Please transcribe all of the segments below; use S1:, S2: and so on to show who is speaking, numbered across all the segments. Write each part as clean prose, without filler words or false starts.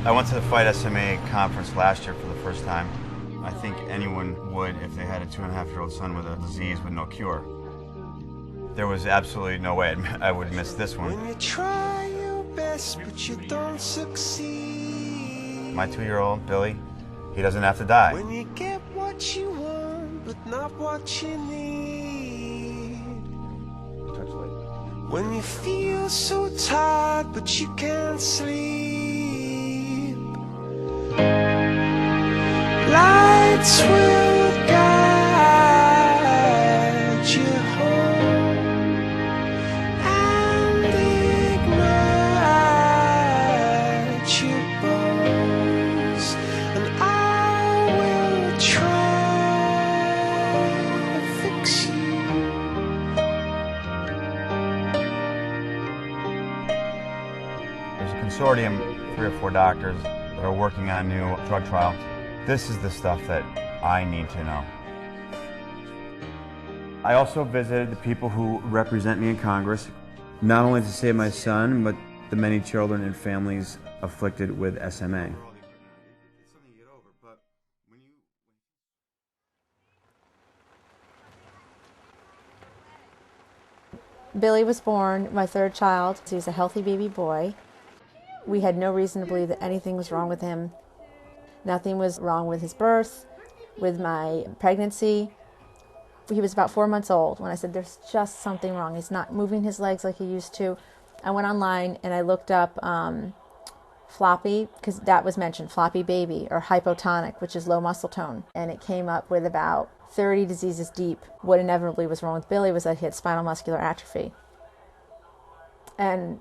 S1: I went to the Fight SMA conference last year for the first time. I think anyone would if they had a 2.5-year-old son with a disease with no cure. There was absolutely no way I would miss this one.
S2: When you try your best, but you don't succeed.
S1: My 2-year-old, Billy, he doesn't have to die.
S2: When you get what you want, but not what you need.
S1: Touch the light.
S2: When you feel so tired, but you can't sleep. Lights will guide you home and ignite your bones, and I will try to fix you.
S1: There's a consortium, 3 or 4 doctors that are working on a new drug trial. This is the stuff that I need to know. I also visited the people who represent me in Congress, not only to save my son, but the many children and families afflicted with SMA.
S3: Billy was born, my 3rd child. He was a healthy baby boy. We had no reason to believe that anything was wrong with him. Nothing was wrong with his birth, with my pregnancy. He was about 4 months old when I said, there's just something wrong. He's not moving his legs like he used to. I went online and I looked up floppy, because that was mentioned, floppy baby, or hypotonic, which is low muscle tone. And it came up with about 30 diseases deep. What inevitably was wrong with Billy was that he had spinal muscular atrophy. And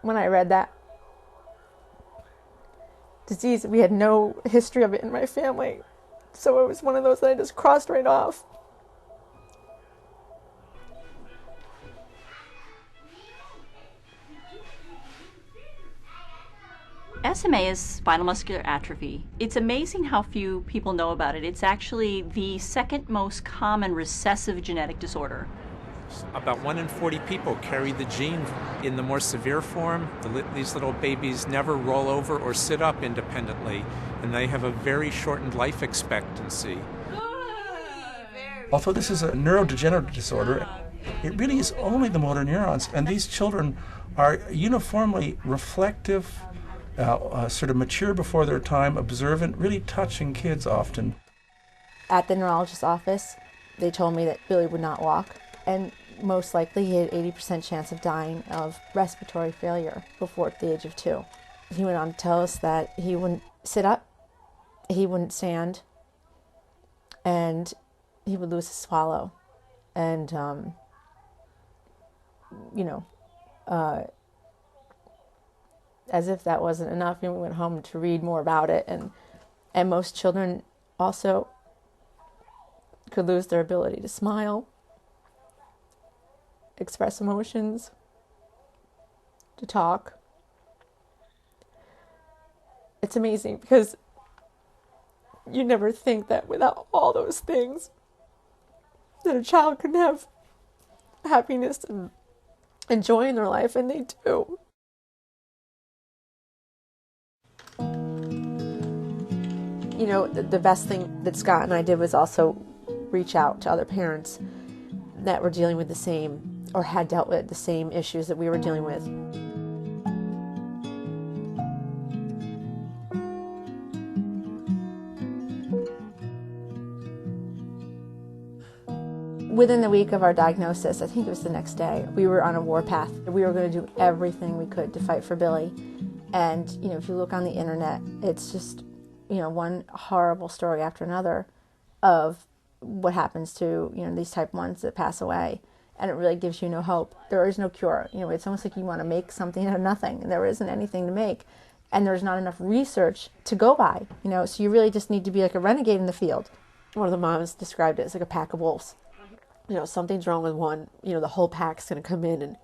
S3: when I read that disease, we had no history of it in my family. So it was one of those that I just crossed right off.
S4: SMA is spinal muscular atrophy. It's amazing how few people know about it. It's actually the 2nd most common recessive genetic disorder.
S5: About 1 in 40 people carry the gene. In the more severe form, these little babies never roll over or sit up independently, and they have a very shortened life expectancy.
S6: Although this is a neurodegenerative disorder, it really is only the motor neurons, and these children are uniformly reflective, sort of mature before their time, observant, really touching kids often.
S3: At the neurologist's office, they told me that Billy would not walk, and most likely he had 80% chance of dying of respiratory failure before the age of 2. He went on to tell us that he wouldn't sit up, he wouldn't stand, and he would lose his swallow. And, as if that wasn't enough, we went home to read more about it. And most children also could lose their ability to smile, express emotions, to talk. It's amazing because you never think that without all those things that a child can have happiness and joy in their life, and they do. You know, the best thing that Scott and I did was also reach out to other parents that were dealing with the same, or had dealt with the same issues that we were dealing with. Within the week of our diagnosis, I think it was the next day, we were on a warpath. We were going to do everything we could to fight for Billy. And, you know, if you look on the internet, it's just, you know, one horrible story after another of what happens to, you know, these type 1s that pass away. And it really gives you no hope. There is no cure. You know, it's almost like you want to make something out of nothing. And there isn't anything to make. And there's not enough research to go by, you know, so you really just need to be like a renegade in the field. One of the moms described it as like a pack of wolves. You know, something's wrong with one, you know, the whole pack's going to come in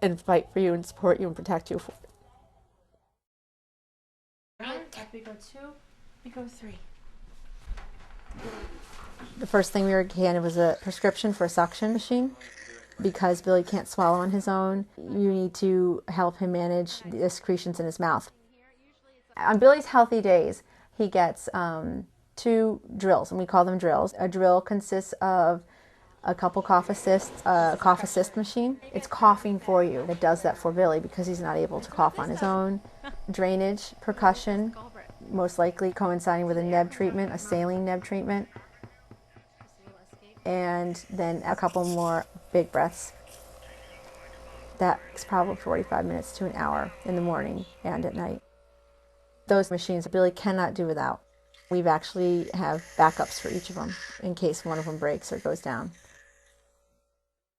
S3: and fight for you and support you and protect you.
S7: We go 2, we go 3.
S3: The first thing we were handed was a prescription for a suction machine. Because Billy can't swallow on his own, you need to help him manage the secretions in his mouth. On Billy's healthy days, he gets 2 drills, and we call them drills. A drill consists of a couple cough assists, a cough assist machine. It's coughing for you. It does that for Billy because he's not able to cough on his own. Drainage, percussion, most likely coinciding with a neb treatment, a saline neb treatment. And then a couple more big breaths. That's probably 45 minutes to an hour in the morning and at night. Those machines Billy cannot do without. We've actually have backups for each of them in case one of them breaks or goes down.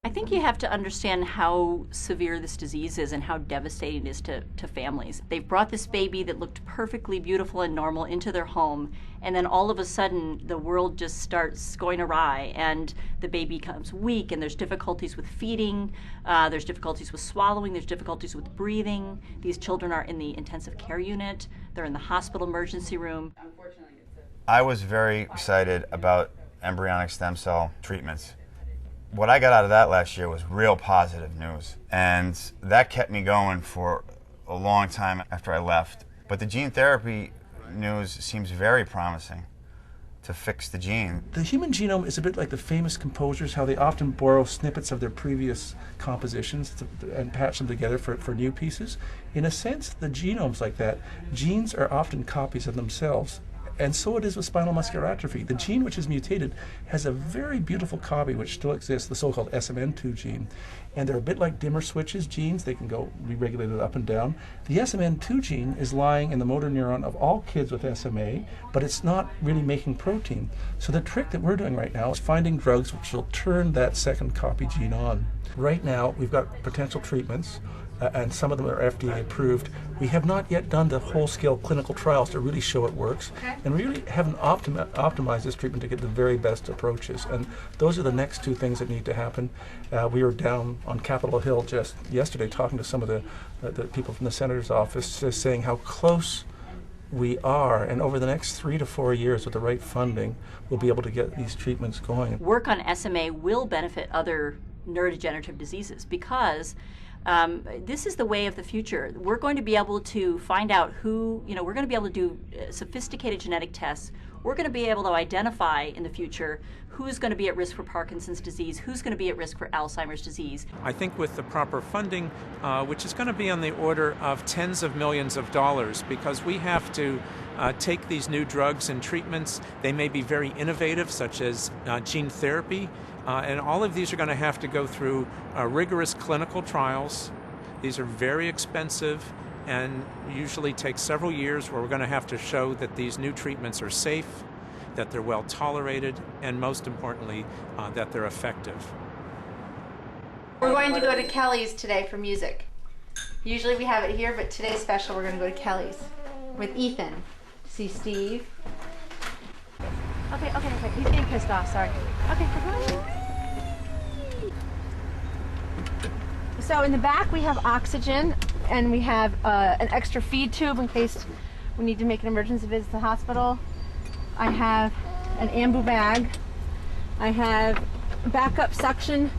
S4: I think you have to understand how severe this disease is and how devastating it is to families. They've brought this baby that looked perfectly beautiful and normal into their home, and then all of a sudden the world just starts going awry and the baby becomes weak, and there's difficulties with feeding, there's difficulties with swallowing, there's difficulties with breathing. These children are in the intensive care unit, they're in the hospital emergency room.
S1: I was very excited about embryonic stem cell treatments. What I got out of that last year was real positive news, and that kept me going for a long time after I left. But the gene therapy news seems very promising to fix the gene.
S6: The human genome is a bit like the famous composers, how they often borrow snippets of their previous compositions and patch them together for new pieces. In a sense, the genome's like that. Genes are often copies of themselves. And so it is with spinal muscular atrophy. The gene which is mutated has a very beautiful copy which still exists, the so-called SMN2 gene. And they're a bit like dimmer switches genes. They can go re-regulated up and down. The SMN2 gene is lying in the motor neuron of all kids with SMA, but it's not really making protein. So the trick that we're doing right now is finding drugs which will turn that second copy gene on. Right now, we've got potential treatments. And some of them are FDA approved. We have not yet done the whole-scale clinical trials to really show it works, and we really haven't optimized this treatment to get the very best approaches. And those are the next 2 things that need to happen. We were down on Capitol Hill just yesterday talking to some of the people from the senator's office, just saying how close we are, and over the next 3 to 4 years with the right funding, we'll be able to get these treatments going.
S4: Work on SMA will benefit other neurodegenerative diseases because this is the way of the future. We're going to be able to find out who, we're going to be able to do sophisticated genetic tests. We're going to be able to identify in the future who's going to be at risk for Parkinson's disease, who's going to be at risk for Alzheimer's disease.
S5: I think with the proper funding, which is going to be on the order of tens of millions of dollars, because we have to take these new drugs and treatments. They may be very innovative, such as gene therapy, and all of these are going to have to go through rigorous clinical trials. These are very expensive and usually take several years, where we're going to have to show that these new treatments are safe, that they're well tolerated, and most importantly, that they're effective.
S3: We're going to go to Kelly's today for music. Usually we have it here, but today's special. We're going to go to Kelly's with Ethan. See Steve. Okay. He's getting pissed off. Sorry. Okay, we're going. So in the back we have oxygen, and we have an extra feed tube in case we need to make an emergency visit to the hospital. I have an ambu bag. I have backup suction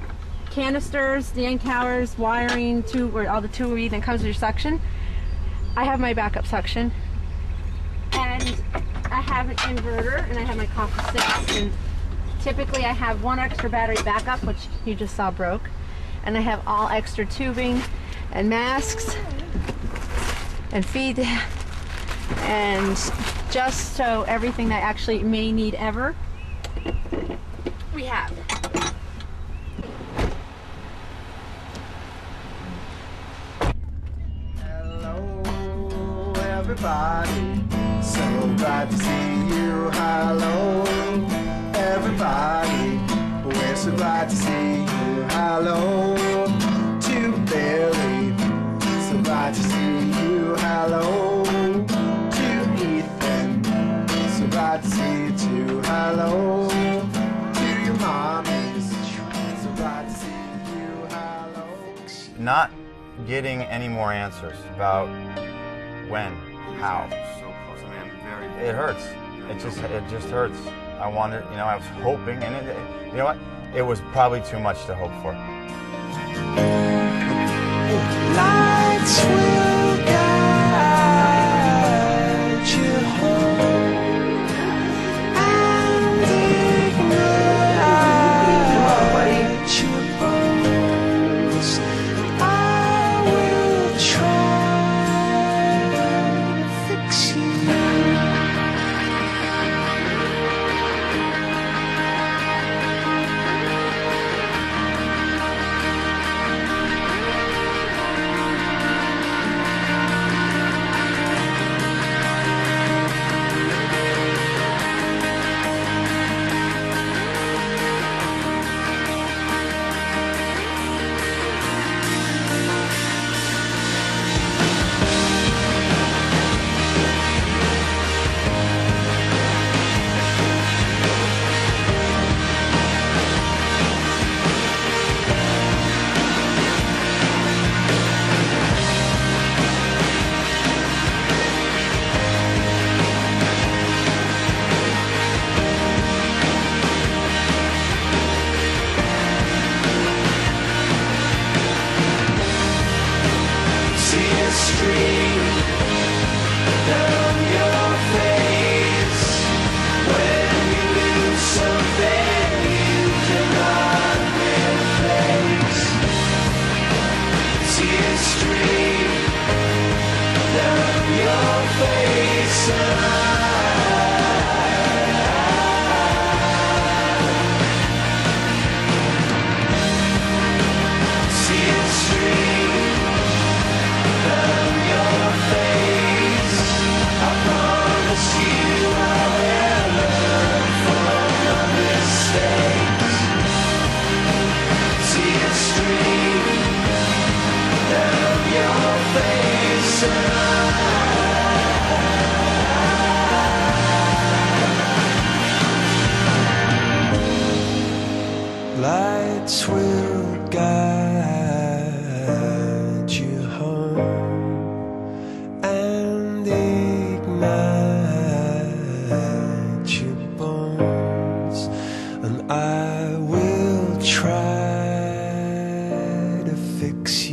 S3: canisters, the end cowers, wiring, where all the tubing that comes with your suction. I have my backup suction, and I have an inverter, and I have my cough assist. And typically I have 1 extra battery backup, which you just saw broke, and I have all extra tubing and masks and feed, and just so everything that I actually may need ever, we have.
S2: Hello, everybody. So glad to see you. Hello, everybody. We're so glad to see you. Hello to Billy. So glad to see you. Hello to Ethan. So glad to see you too. Hello to your mommies. So glad to see you. Hello.
S1: Not getting any more answers about when, how. So close. I mean, I'm very. It hurts. It just hurts. I wanted, I was hoping, and you know what? It was probably too much to hope for.
S2: Lights will guide you home and ignite your bones. I will try to fix you. Tears stream down your face when you lose something you cannot replace. Tears stream down your face tears stream down your face. I promise you I will learn from your mistakes. Tears stream down your face. Lights will guide you home and ignite your bones, and I will try to fix you.